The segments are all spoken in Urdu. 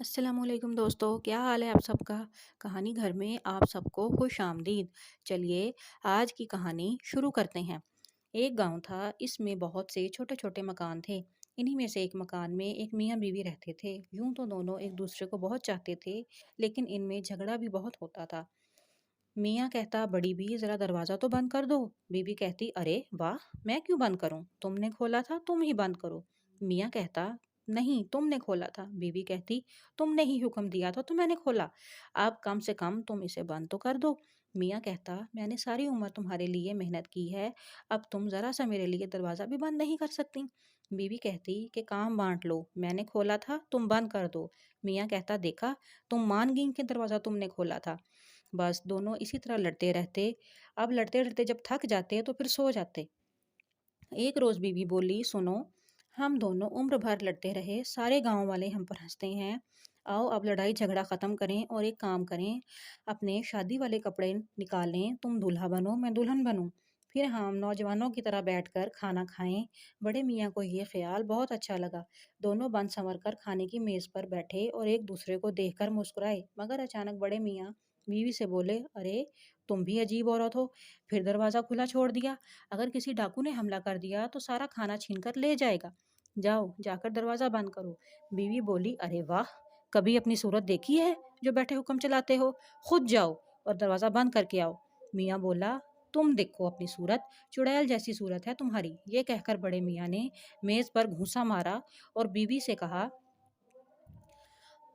السلام علیکم دوستو، کیا حال ہے آپ سب کا؟ کہانی گھر میں آپ سب کو خوش آمدید۔ چلیے آج کی کہانی شروع کرتے ہیں۔ ایک گاؤں تھا، اس میں بہت سے چھوٹے چھوٹے مکان تھے۔ انہی میں سے ایک مکان میں ایک میاں بیوی رہتے تھے۔ یوں تو دونوں ایک دوسرے کو بہت چاہتے تھے، لیکن ان میں جھگڑا بھی بہت ہوتا تھا۔ میاں کہتا، بڑی بی ذرا دروازہ تو بند کر دو۔ بیوی کہتی، ارے واہ، میں کیوں بند کروں؟ تم نے کھولا تھا، تم ہی بند کرو۔ میاں کہتا، نہیں تم نے کھولا تھا۔ بیوی کہتی، تم نے ہی حکم دیا تھا تو میں نے کھولا، اب کم سے کم تم اسے بند تو کر دو۔ میاں کہتا، میں نے ساری عمر تمہارے لیے محنت کی ہے، اب تم ذرا سا میرے لیے دروازہ بھی بند نہیں کر سکتی؟ بیوی کہتی کہ کام بانٹ لو، میں نے کھولا تھا، تم بند کر دو۔ میاں کہتا، دیکھا تم مان گئی کہ دروازہ تم نے کھولا تھا۔ بس دونوں اسی طرح لڑتے رہتے۔ اب لڑتے لڑتے جب تھک جاتے تو پھر سو جاتے۔ ایک روز بیوی بولی، سنو، ہم دونوں عمر بھر لڑتے رہے، سارے گاؤں والے ہم پر ہنستے ہیں، آؤ اب لڑائی جھگڑا ختم کریں اور ایک کام کریں، اپنے شادی والے کپڑے نکالیں، تم دولہا بنو میں دلہن بنوں، پھر ہم نوجوانوں کی طرح بیٹھ کر کھانا کھائیں۔ بڑے میاں کو یہ خیال بہت اچھا لگا۔ دونوں بن سنور کر کھانے کی میز پر بیٹھے اور ایک دوسرے کو دیکھ کر مسکرائے، مگر اچانک بڑے میاں بیوی سے بولے، ارے تم بھی عجیب عورت ہو، پھر دروازہ کھلا چھوڑ دیا، اگر کسی ڈاکو نے حملہ کر دیا تو سارا کھانا چھین کر لے جائے گا، جاؤ جا کر دروازہ بند کرو۔ بیوی بولی، ارے واہ، کبھی اپنی صورت دیکھی ہے جو بیٹھے حکم چلاتے ہو؟ خود جاؤ اور دروازہ بند کر کے آؤ۔ میاں بولا، تم دیکھو اپنی صورت، چڑیل جیسی صورت ہے تمہاری۔ یہ کہہ کر بڑے میاں نے میز پر گھونسا مارا اور بیوی سے کہا،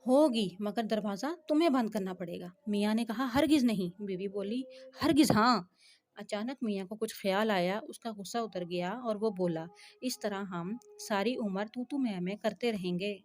ہوگی مگر دروازہ تمہیں بند کرنا پڑے گا۔ میاں نے کہا، ہرگز نہیں۔ بیوی بولی، ہرگز ہاں۔ اچانک میاں کو کچھ خیال آیا، اس کا غصہ اتر گیا اور وہ بولا، اس طرح ہم ساری عمر تو میں کرتے رہیں گے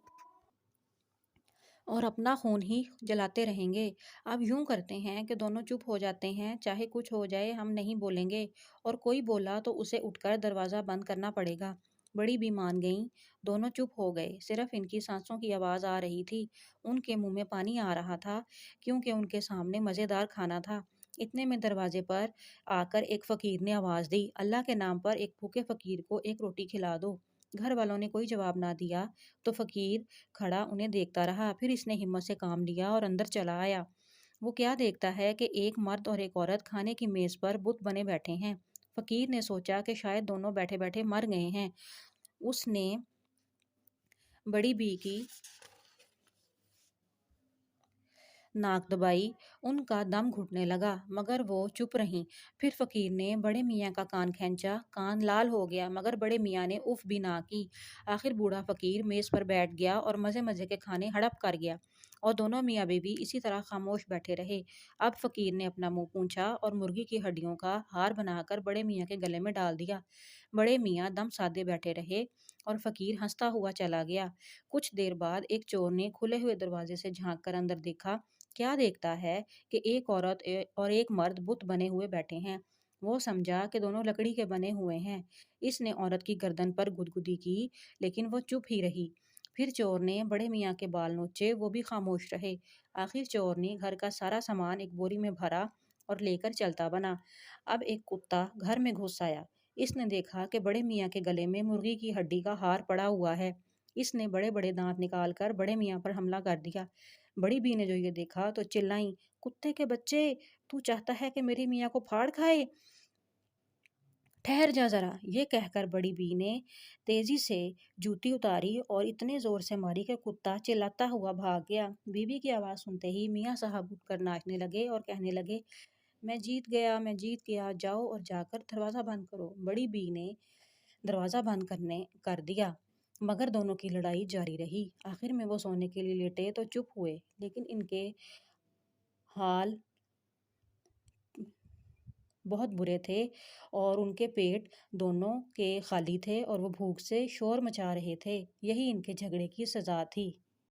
اور اپنا خون ہی جلاتے رہیں گے۔ اب یوں کرتے ہیں کہ دونوں چپ ہو جاتے ہیں، چاہے کچھ ہو جائے ہم نہیں بولیں گے، اور کوئی بولا تو اسے اٹھ کر دروازہ بند کرنا پڑے گا۔ بڑی بھی مان گئیں، دونوں چپ ہو گئے، صرف ان کی سانسوں کی آواز آ رہی تھی، ان کے منہ میں پانی آ رہا تھا کیونکہ ان کے سامنے مزیدار کھانا تھا۔ اتنے میں دروازے پر آ کر ایک فقیر نے آواز دی، اللہ کے نام پر ایک بھوکے فقیر کو ایک روٹی کھلا دو۔ گھر والوں نے کوئی جواب نہ دیا تو فقیر کھڑا انہیں دیکھتا رہا، پھر اس نے ہمت سے کام لیا اور اندر چلا آیا۔ وہ کیا دیکھتا ہے کہ ایک مرد اور ایک عورت کھانے کی میز پر بت بنے بیٹھے ہیں۔ فقیر نے سوچا کہ شاید دونوں بیٹھے بیٹھے مر گئے ہیں۔ اس نے بڑی بی کی ناک دبائی، ان کا دم گھٹنے لگا مگر وہ چپ رہیں۔ پھر فقیر نے بڑے میاں کا کان کھینچا، کان لال ہو گیا مگر بڑے میاں نے اف بھی نہ کی۔ آخر بوڑھا فقیر میز پر بیٹھ گیا اور مزے مزے کے کھانے ہڑپ کر گیا، اور دونوں میاں بیوی اسی طرح خاموش بیٹھے رہے۔ اب فقیر نے اپنا منہ پونچھا اور مرغی کی ہڈیوں کا ہار بنا کر بڑے میاں کے گلے میں ڈال دیا۔ بڑے میاں دم سادے بیٹھے رہے اور فقیر ہنستا ہوا چلا گیا۔ کچھ دیر بعد ایک چور نے کھلے ہوئے دروازے سے جھانک کر اندر دیکھا۔ کیا دیکھتا ہے کہ ایک عورت اور ایک مرد بت بنے ہوئے بیٹھے ہیں۔ وہ سمجھا کہ دونوں لکڑی کے بنے ہوئے ہیں۔ اس نے عورت کی گردن پر گدگدی کی لیکن وہ چپ ہی رہی۔ پھر چور نے بڑے میاں کے بال نوچے، وہ بھی خاموش رہے۔ آخر چور نے گھر کا سارا سامان ایک بوری میں بھرا اور لے کر چلتا بنا۔ اب ایک کتا گھر میں گھس آیا۔ اس نے دیکھا کہ بڑے میاں کے گلے میں مرغی کی ہڈی کا ہار پڑا ہوا ہے۔ اس نے بڑے بڑے دانت نکال کر بڑے میاں پر حملہ کر دیا۔ بڑی بی نے جو یہ دیکھا تو چلائیں، کتے کے بچے، تو چاہتا ہے کہ میری میاں کو پھاڑ کھائے؟ ٹھہر جا ذرا۔ یہ کہہ کر بڑی بی نے تیزی سے جوتی اتاری اور اتنے زور سے ماری کہ کتا چلاتا ہوا بھاگ گیا۔ بیوی کی آواز سنتے ہی میاں صاحب اٹھ کر ناچنے لگے اور کہنے لگے، میں جیت گیا، میں جیت گیا، جاؤ اور جا کر دروازہ بند کرو۔ بڑی بی نے دروازہ بند کر دیا مگر دونوں کی لڑائی جاری رہی۔ آخر میں وہ سونے کے لیے لیٹے تو چپ ہوئے، لیکن ان کے حال بہت برے تھے اور ان کے پیٹ دونوں کے خالی تھے اور وہ بھوک سے شور مچا رہے تھے۔ یہی ان کے جھگڑے کی سزا تھی۔